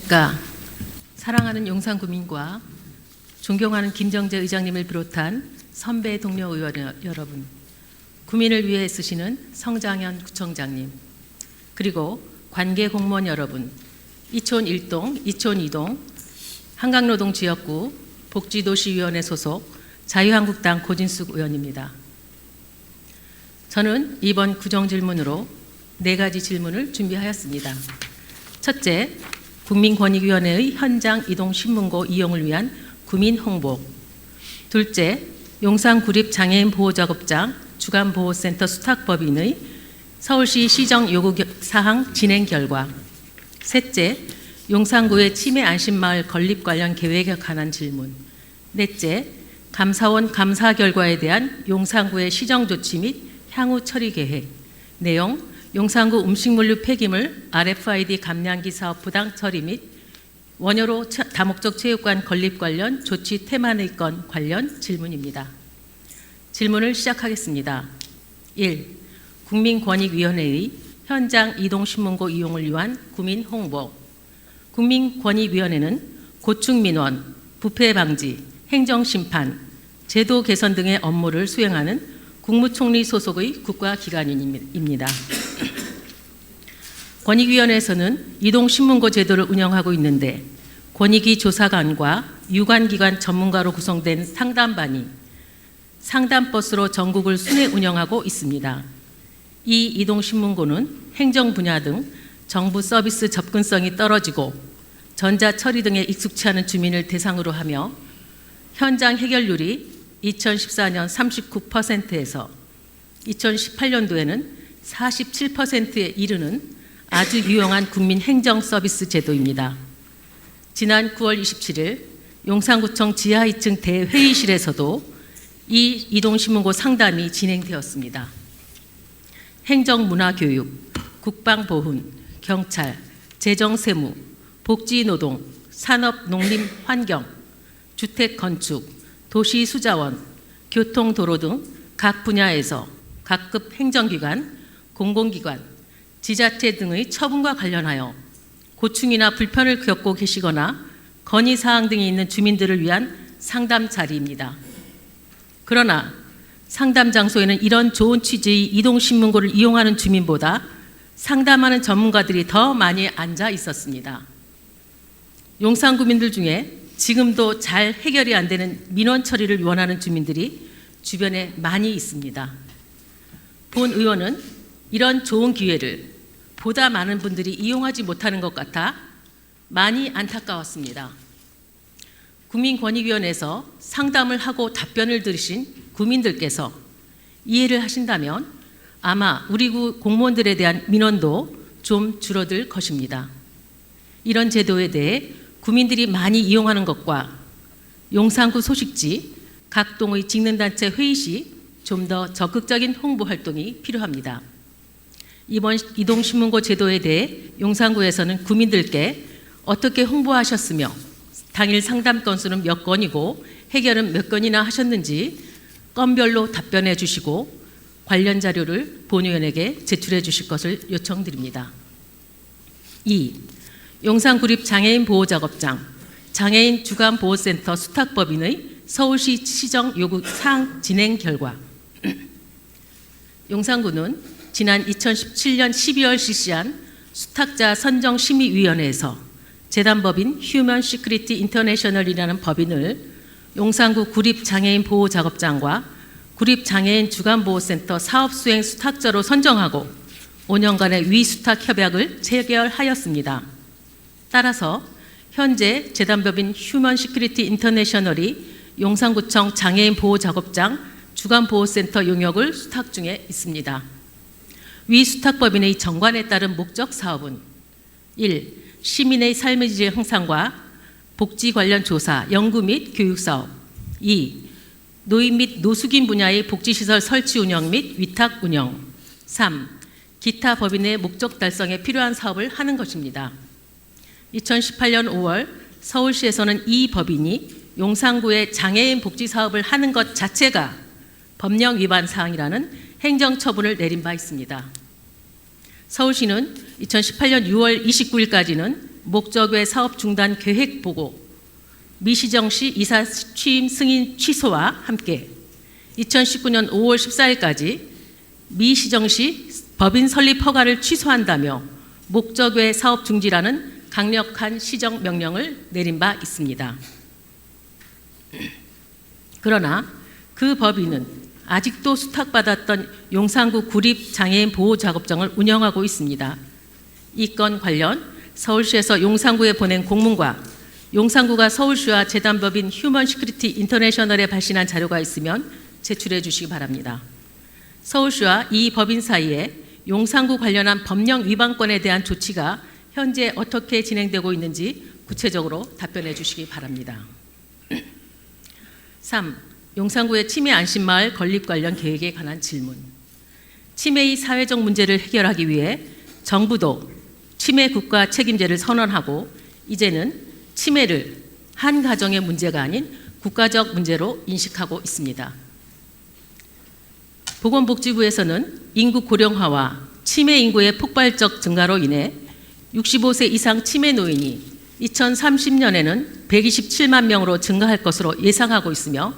안녕하십니까. 사랑하는 용산구민과 존경하는 김정재 의장님을 비롯한 선배 동료 의원 여러분, 구민을 위해 애쓰시는 성장현 구청장님, 그리고 관계 공무원 여러분, 이촌 1동, 이촌 2동, 한강노동지역구 복지도시위원회 소속 자유한국당 고진숙 의원입니다. 저는 이번 구정질문으로 4가지 질문을 준비하였습니다. 첫째, 국민권익위원회의 현장 이동 신문고 이용을 위한 구민 홍보. 둘째, 용산구립장애인보호작업장 주간보호센터 수탁법인의 서울시 시정 요구사항 진행 결과. 셋째, 용산구의 치매 안심마을 건립 관련 계획에 관한 질문. 넷째, 감사원 감사 결과에 대한 용산구의 시정조치 및 향후 처리 계획. 내용, 용산구 음식물류 폐기물 RFID 감량기 사업 부당 처리 및 원효로 다목적 체육관 건립 관련 조치 태만의 건 관련 질문입니다. 질문을 시작하겠습니다. 1. 국민권익위원회의 현장 이동신문고 이용을 위한 구민 홍보. 국민권익위원회는 고충민원, 부패 방지, 행정심판, 제도 개선 등의 업무를 수행하는 국무총리 소속의 국가기관입니다. 권익위원회에서는 이동신문고 제도를 운영하고 있는데 권익위 조사관과 유관기관 전문가로 구성된 상담반이 상담버스로 전국을 순회 운영하고 있습니다. 이 이동신문고는 행정 분야 등 정부 서비스 접근성이 떨어지고 전자처리 등에 익숙치 않은 주민을 대상으로 하며 현장 해결률이 2014년 39%에서 2018년도에는 47%에 이르는 아주 유용한 국민 행정 서비스 제도입니다. 지난 9월 27일 용산구청 지하 2층 대회의실에서도 이 이동신문고 상담이 진행되었습니다. 행정문화교육, 국방보훈, 경찰, 재정세무, 복지노동, 산업농림환경, 주택건축, 도시수자원, 교통도로 등 각 분야에서 각급 행정기관, 공공기관, 지자체 등의 처분과 관련하여 고충이나 불편을 겪고 계시거나 건의사항 등이 있는 주민들을 위한 상담 자리입니다. 그러나 상담 장소에는 이런 좋은 취지의 이동신문고를 이용하는 주민보다 상담하는 전문가들이 더 많이 앉아 있었습니다. 용산구민들 중에 지금도 잘 해결이 안 되는 민원 처리를 원하는 주민들이 주변에 많이 있습니다. 본 의원은 이런 좋은 기회를 보다 많은 분들이 이용하지 못하는 것 같아 많이 안타까웠습니다. 국민권익위원회에서 상담을 하고 답변을 들으신 구민들께서 이해를 하신다면 아마 우리 구 공무원들에 대한 민원도 좀 줄어들 것입니다. 이런 제도에 대해 구민들이 많이 이용하는 것과 용산구 소식지, 각 동의 직능단체 회의 시 좀 더 적극적인 홍보 활동이 필요합니다. 이번 이동신문고 제도에 대해 용산구에서는 구민들께 어떻게 홍보하셨으며 당일 상담 건수는 몇 건이고 해결은 몇 건이나 하셨는지 건별로 답변해 주시고 관련 자료를 본위원에게 제출해 주실 것을 요청드립니다. 2. 용산구립장애인보호작업장 장애인 주간보호센터 수탁법인의 서울시 시정 요구 사항 진행 결과. 용산구는 지난 2017년 12월 실시한 수탁자 선정심의위원회에서 재단법인 휴먼 시큐리티 인터내셔널이라는 법인을 용산구 구립장애인보호작업장과 구립장애인 주간보호센터 사업수행 수탁자로 선정하고 5년간의 위수탁 협약을 체결하였습니다. 따라서 현재 재단법인 휴먼 시큐리티 인터내셔널이 용산구청 장애인보호작업장 주간보호센터 용역을 수탁 중에 있습니다. 위 수탁법인의 정관에 따른 목적 사업은 1. 시민의 삶의 질 향상과 복지 관련 조사, 연구 및 교육 사업. 2. 노인 및 노숙인 분야의 복지시설 설치 운영 및 위탁 운영. 3. 기타 법인의 목적 달성에 필요한 사업을 하는 것입니다. 2018년 5월 서울시에서는 이 법인이 용산구의 장애인 복지 사업을 하는 것 자체가 법령 위반 사항이라는 행정처분을 내린 바 있습니다. 서울시는 2018년 6월 29일까지는 목적외 사업 중단 계획 보고, 미시정시 이사 취임 승인 취소와 함께 2019년 5월 14일까지 미시정시 법인 설립 허가를 취소한다며 목적외 사업 중지라는 강력한 시정 명령을 내린 바 있습니다. 그러나 그 법인은 아직도 수탁받았던 용산구 구립장애인 보호작업장을 운영하고 있습니다. 이 건 관련 서울시에서 용산구에 보낸 공문과 용산구가 서울시와 재단법인 휴먼 시큐리티 인터내셔널에 발신한 자료가 있으면 제출해 주시기 바랍니다. 서울시와 이 법인 사이에 용산구 관련한 법령 위반건에 대한 조치가 현재 어떻게 진행되고 있는지 구체적으로 답변해 주시기 바랍니다. 3. 용산구의 치매 안심마을 건립 관련 계획에 관한 질문. 치매의 사회적 문제를 해결하기 위해 정부도 치매 국가 책임제를 선언하고 이제는 치매를 한 가정의 문제가 아닌 국가적 문제로 인식하고 있습니다. 보건복지부에서는 인구 고령화와 치매 인구의 폭발적 증가로 인해 65세 이상 치매 노인이 2030년에는 127만 명으로 증가할 것으로 예상하고 있으며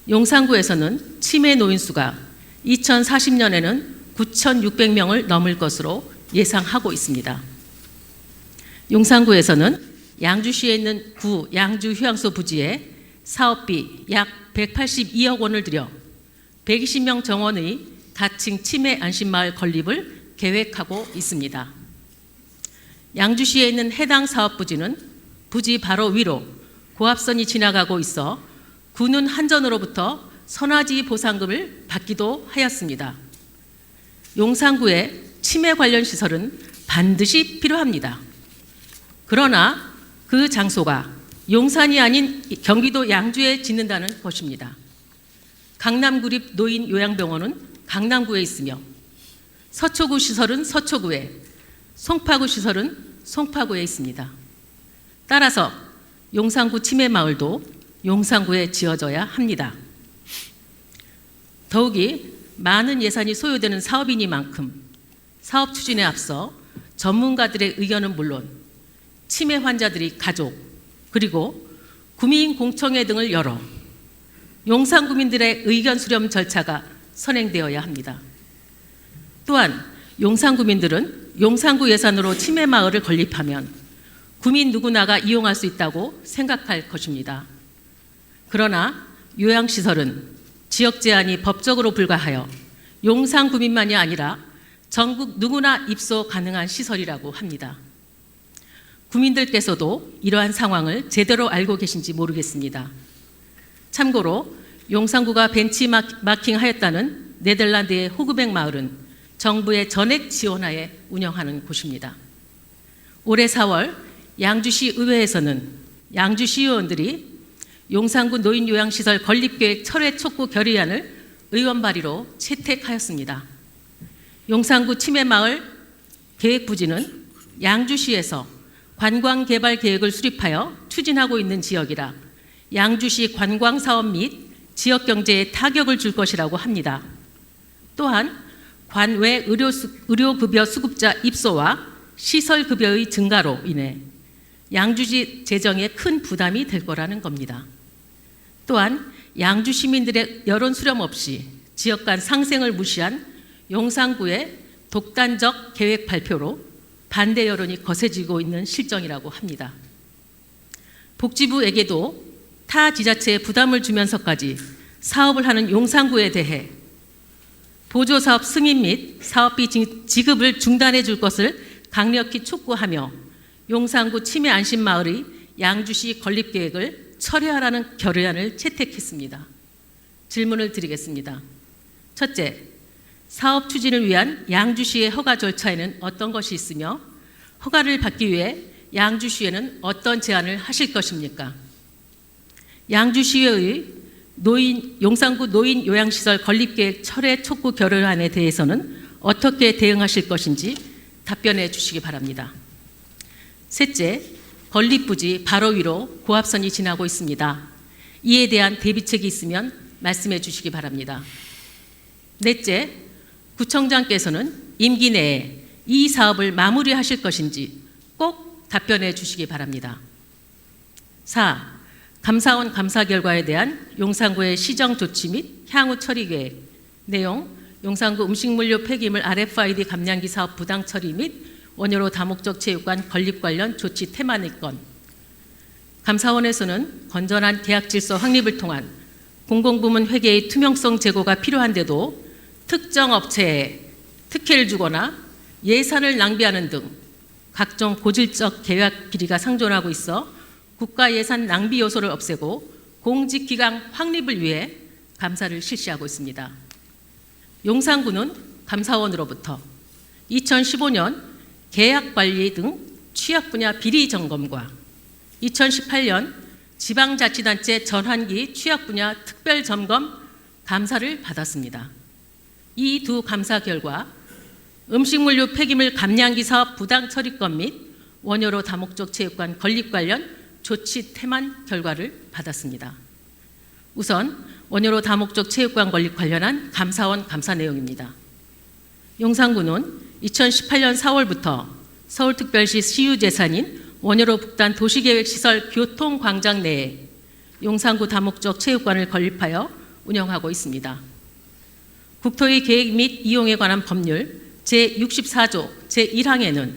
용산구에서는 치매 노인 수가 2040년에는 9,600명을 넘을 것으로 예상하고 있습니다. 용산구에서는 양주시에 있는 구 양주 휴양소 부지에 사업비 약 182억 원을 들여 120명 정원의 가칭 치매 안심마을 건립을 계획하고 있습니다. 양주시에 있는 해당 사업 부지는 부지 바로 위로 고압선이 지나가고 있어 구는 한전으로부터 선화지 보상금을 받기도 하였습니다. 용산구에 치매 관련 시설은 반드시 필요합니다. 그러나 그 장소가 용산이 아닌 경기도 양주에 짓는다는 것입니다. 강남구립 노인 요양병원은 강남구에 있으며 서초구 시설은 서초구에, 송파구 시설은 송파구에 있습니다. 따라서 용산구 치매마을도 용산구에 지어져야 합니다. 더욱이 많은 예산이 소요되는 사업이니만큼 사업 추진에 앞서 전문가들의 의견은 물론 치매 환자들이 가족 그리고 구민공청회 등을 열어 용산구민들의 의견 수렴 절차가 선행되어야 합니다. 또한 용산구민들은 용산구 예산으로 치매마을을 건립하면 구민 누구나가 이용할 수 있다고 생각할 것입니다. 그러나 요양시설은 지역 제한이 법적으로 불가하여 용산구민만이 아니라 전국 누구나 입소 가능한 시설이라고 합니다. 구민들께서도 이러한 상황을 제대로 알고 계신지 모르겠습니다. 참고로 용산구가 벤치마킹하였다는 네덜란드의 호그백 마을은 정부의 전액 지원하에 운영하는 곳입니다. 올해 4월 양주시 의회에서는 양주시 의원들이 용산구 노인요양시설 건립계획 철회 촉구 결의안을 의원 발의로 채택하였습니다. 용산구 치매마을 계획부지는 양주시에서 관광개발 계획을 수립하여 추진하고 있는 지역이라 양주시 관광사업 및 지역경제에 타격을 줄 것이라고 합니다. 또한 관외 의료급여 수급자 입소와 시설급여의 증가로 인해 양주시 재정에 큰 부담이 될 거라는 겁니다. 또한 양주 시민들의 여론 수렴 없이 지역 간 상생을 무시한 용산구의 독단적 계획 발표로 반대 여론이 거세지고 있는 실정이라고 합니다. 복지부에게도 타 지자체에 부담을 주면서까지 사업을 하는 용산구에 대해 보조사업 승인 및 사업비 지급을 중단해 줄 것을 강력히 촉구하며 용산구 치매 안심마을의 양주시 건립계획을 철회하라는 결의안을 채택했습니다. 질문을 드리겠습니다. 첫째, 사업 추진을 위한 양주시의 허가 절차에는 어떤 것이 있으며 허가를 받기 위해 양주시에는 어떤 제안을 하실 것입니까? 양주시의 용산구 노인 요양시설 건립계획 철회 촉구 결의안에 대해서는 어떻게 대응하실 것인지 답변해 주시기 바랍니다. 셋째, 건립부지 바로 위로 고압선이 지나고 있습니다. 이에 대한 대비책이 있으면 말씀해 주시기 바랍니다. 넷째, 구청장께서는 임기 내에 이 사업을 마무리하실 것인지 꼭 답변해 주시기 바랍니다. 4. 감사원 감사 결과에 대한 용산구의 시정 조치 및 향후 처리 계획. 내용: 용산구 음식물류 폐기물 RFID 감량기 사업 부당 처리 및 원효로 다목적 체육관 건립 관련 조치 테마의 건. 감사원에서는 건전한 계약 질서 확립을 통한 공공부문 회계의 투명성 제고가 필요한데도 특정 업체에 특혜를 주거나 예산을 낭비하는 등 각종 고질적 계약 비리가 상존하고 있어 국가 예산 낭비 요소를 없애고 공직기강 확립을 위해 감사를 실시하고 있습니다. 용산구는 감사원으로부터 2015년 계약관리 등 취약 분야 비리 점검과 2018년 지방자치단체 전환기 취약 분야 특별 점검 감사를 받았습니다. 이 두 감사 결과 음식물류 폐기물 감량기 사업 부당 처리권 및 원효로 다목적 체육관 건립 관련 조치 태만 결과를 받았습니다. 우선 원효로 다목적 체육관 건립 관련한 감사원 감사 내용입니다. 용산구는 2018년 4월부터 서울특별시 시유재산인 원효로 북단 도시계획시설 교통광장 내에 용산구 다목적 체육관을 건립하여 운영하고 있습니다. 국토의 계획 및 이용에 관한 법률 제64조 제1항에는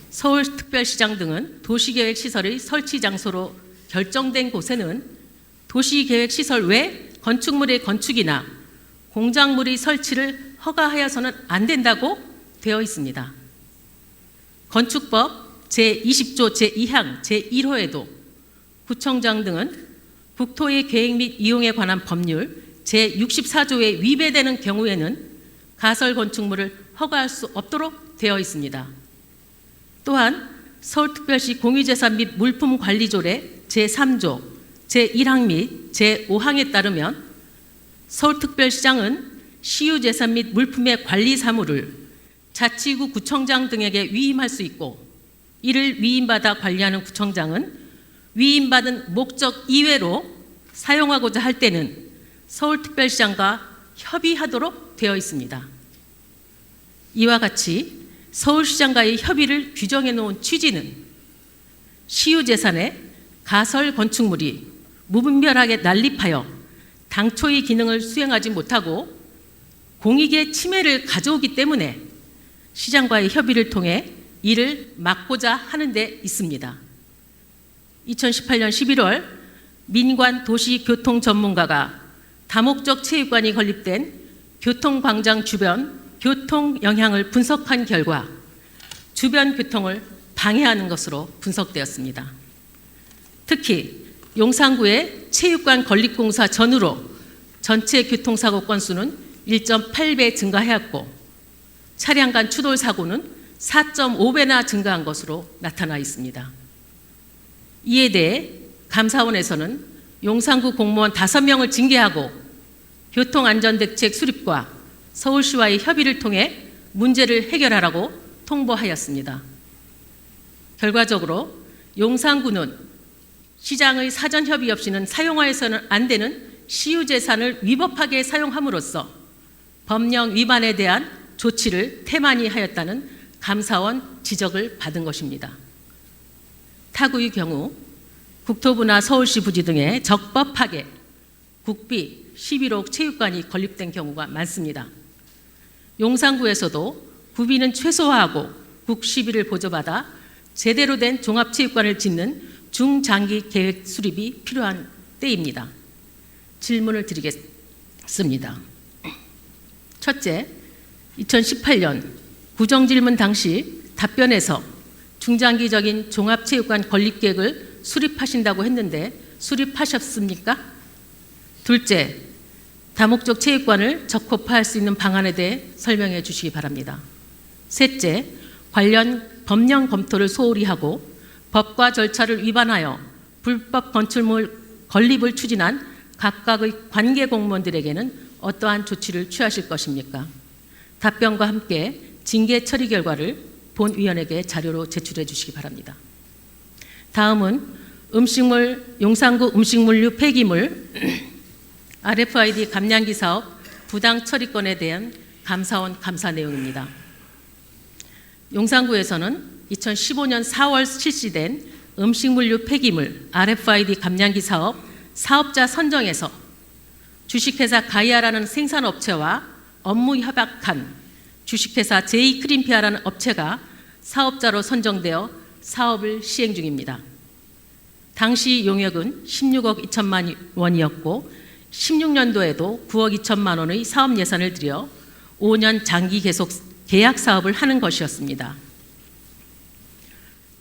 서울특별시장 등은 도시계획시설의 설치 장소로 결정된 곳에는 도시계획시설 외 건축물의 건축이나 공작물의 설치를 허가하여서는 안 된다고 되어 있습니다. 건축법 제20조 제2항 제1호에도 구청장 등은 국토의 계획 및 이용에 관한 법률 제64조에 위배되는 경우에는 가설 건축물을 허가할 수 없도록 되어 있습니다. 또한 서울특별시 공유재산 및 물품관리조례 제3조 제1항 및 제5항에 따르면 서울특별시장은 시유재산 및 물품의 관리 사무를 자치구 구청장 등에게 위임할 수 있고, 이를 위임받아 관리하는 구청장은 위임받은 목적 이외로 사용하고자 할 때는 서울특별시장과 협의하도록 되어 있습니다. 이와 같이 서울시장과의 협의를 규정해 놓은 취지는 시유재산에 가설 건축물이 무분별하게 난립하여 당초의 기능을 수행하지 못하고 공익의 침해를 가져오기 때문에 시장과의 협의를 통해 이를 막고자 하는 데 있습니다. 2018년 11월 민관 도시교통 전문가가 다목적 체육관이 건립된 교통광장 주변 교통 영향을 분석한 결과 주변 교통을 방해하는 것으로 분석되었습니다. 특히 용산구의 체육관 건립공사 전후로 전체 교통사고 건수는 1.8배 증가하였고 차량 간 추돌 사고는 4.5배나 증가한 것으로 나타나 있습니다. 이에 대해 감사원에서는 용산구 공무원 5명을 징계하고 교통안전대책 수립과 서울시와의 협의를 통해 문제를 해결하라고 통보하였습니다. 결과적으로 용산구는 시장의 사전 협의 없이는 사용하여서는 안 되는 시유재산을 위법하게 사용함으로써 법령 위반에 대한 조치를 태만히 하였다는 감사원 지적을 받은 것입니다. 타구의 경우 국토부나 서울시 부지 등에 적법하게 국비 11호 체육관이 건립된 경우가 많습니다. 용산구에서도 구비는 최소화하고 국 11을 보조받아 제대로 된 종합체육관을 짓는 중장기 계획 수립이 필요한 때입니다. 질문을 드리겠습니다. 첫째, 2018년 구정질문 당시 답변에서 중장기적인 종합체육관 건립 계획을 수립하신다고 했는데 수립하셨습니까? 둘째, 다목적 체육관을 적법화할 수 있는 방안에 대해 설명해 주시기 바랍니다. 셋째, 관련 법령 검토를 소홀히 하고 법과 절차를 위반하여 불법 건축물 건립을 추진한 각각의 관계 공무원들에게는 어떠한 조치를 취하실 것입니까? 답변과 함께 징계 처리 결과를 본위원에게 자료로 제출해 주시기 바랍니다. 다음은 용산구 음식물류 폐기물 RFID 감량기 사업 부당 처리권에 대한 감사원 감사 내용입니다. 용산구에서는 2015년 4월 실시된 음식물류 폐기물 RFID 감량기 사업 사업자 선정에서 주식회사 가이아라는 생산업체와 업무 협약한 주식회사 제이크림피아라는 업체가 사업자로 선정되어 사업을 시행 중입니다. 당시 용역은 16억 2천만 원이었고 16년도에도 9억 2천만 원의 사업 예산을 들여 5년 장기 계약 사업을 하는 것이었습니다.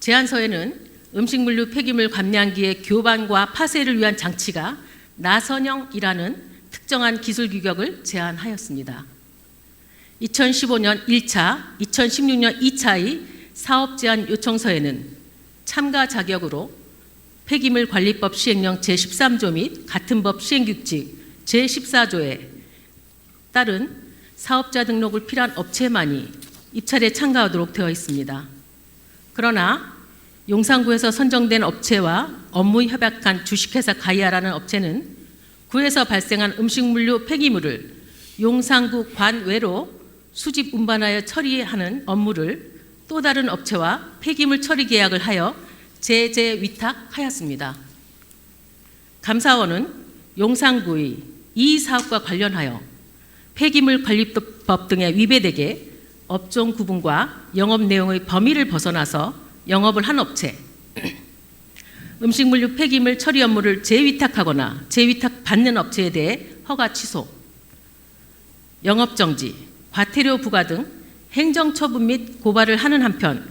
제안서에는 음식물류 폐기물 감량기의 교반과 파쇄를 위한 장치가 나선형이라는 특정한 기술 규격을 제안하였습니다. 2015년 1차, 2016년 2차의 사업 제안 요청서에는 참가 자격으로 폐기물 관리법 시행령 제13조 및 같은 법 시행규칙 제14조에 따른 사업자 등록을 필요한 업체만이 입찰에 참가하도록 되어 있습니다. 그러나 용산구에서 선정된 업체와 업무 협약한 주식회사 가이아라는 업체는 구에서 발생한 음식물류 폐기물을 용산구 관외로 수집 운반하여 처리하는 업무를 또 다른 업체와 폐기물 처리 계약을 하여 제재 위탁하였습니다. 감사원은 용산구의 이 사업과 관련하여 폐기물 관리법 등에 위배되게 업종 구분과 영업 내용의 범위를 벗어나서 영업을 한 업체, 음식물류 폐기물 처리 업무를 재위탁하거나 재위탁 받는 업체에 대해 허가 취소, 영업정지, 과태료 부과 등 행정처분 및 고발을 하는 한편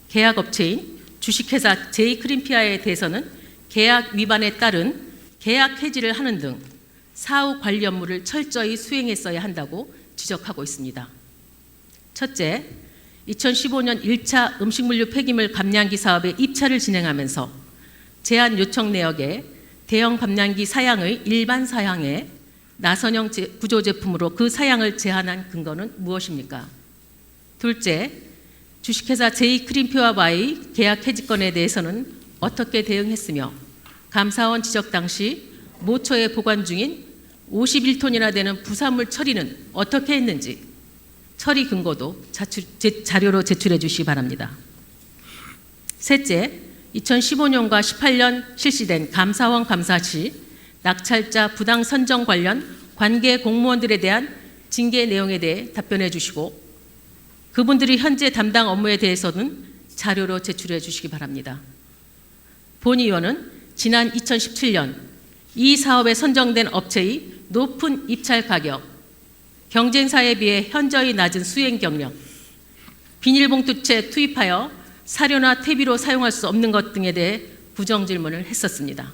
계약업체인 주식회사 제이크림피아에 대해서는 계약 위반에 따른 계약 해지를 하는 등 사후 관리 업무를 철저히 수행했어야 한다고 지적하고 있습니다. 첫째, 2015년 1차 음식물류 폐기물 감량기 사업의 입찰을 진행하면서 제안 요청 내역에 대형 감량기 사양의 일반 사양에 나선형 구조 제품으로 그 사양을 제한한 근거는 무엇입니까? 둘째, 주식회사 제이크림피아와의 계약 해지건에 대해서는 어떻게 대응했으며 감사원 지적 당시 모처에 보관 중인 51톤이나 되는 부산물 처리는 어떻게 했는지 처리 근거도 자료로 제출해 주시기 바랍니다. 셋째, 2015년과 18년 실시된 감사원 감사 시 낙찰자 부당 선정 관련 관계 공무원들에 대한 징계 내용에 대해 답변해 주시고 그분들이 현재 담당 업무에 대해서는 자료로 제출해 주시기 바랍니다. 본 의원은 지난 2017년 이 사업에 선정된 업체의 높은 입찰 가격, 경쟁사에 비해 현저히 낮은 수행 경력, 비닐봉투채 투입하여 사료나 퇴비로 사용할 수 없는 것 등에 대해 부정 질문을 했었습니다.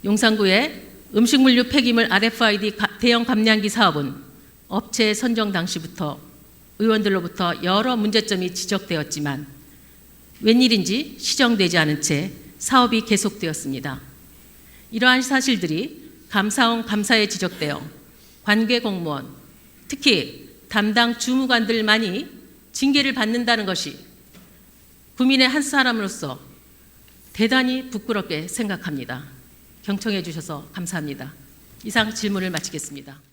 용산구의 음식물류 폐기물 RFID 대형 감량기 사업은 업체 선정 당시부터 의원들로부터 여러 문제점이 지적되었지만 웬일인지 시정되지 않은 채 사업이 계속되었습니다. 이러한 사실들이 감사원 감사에 지적되어 관계 공무원, 특히 담당 주무관들만이 징계를 받는다는 것이 구민의 한 사람으로서 대단히 부끄럽게 생각합니다. 경청해 주셔서 감사합니다. 이상 질문을 마치겠습니다.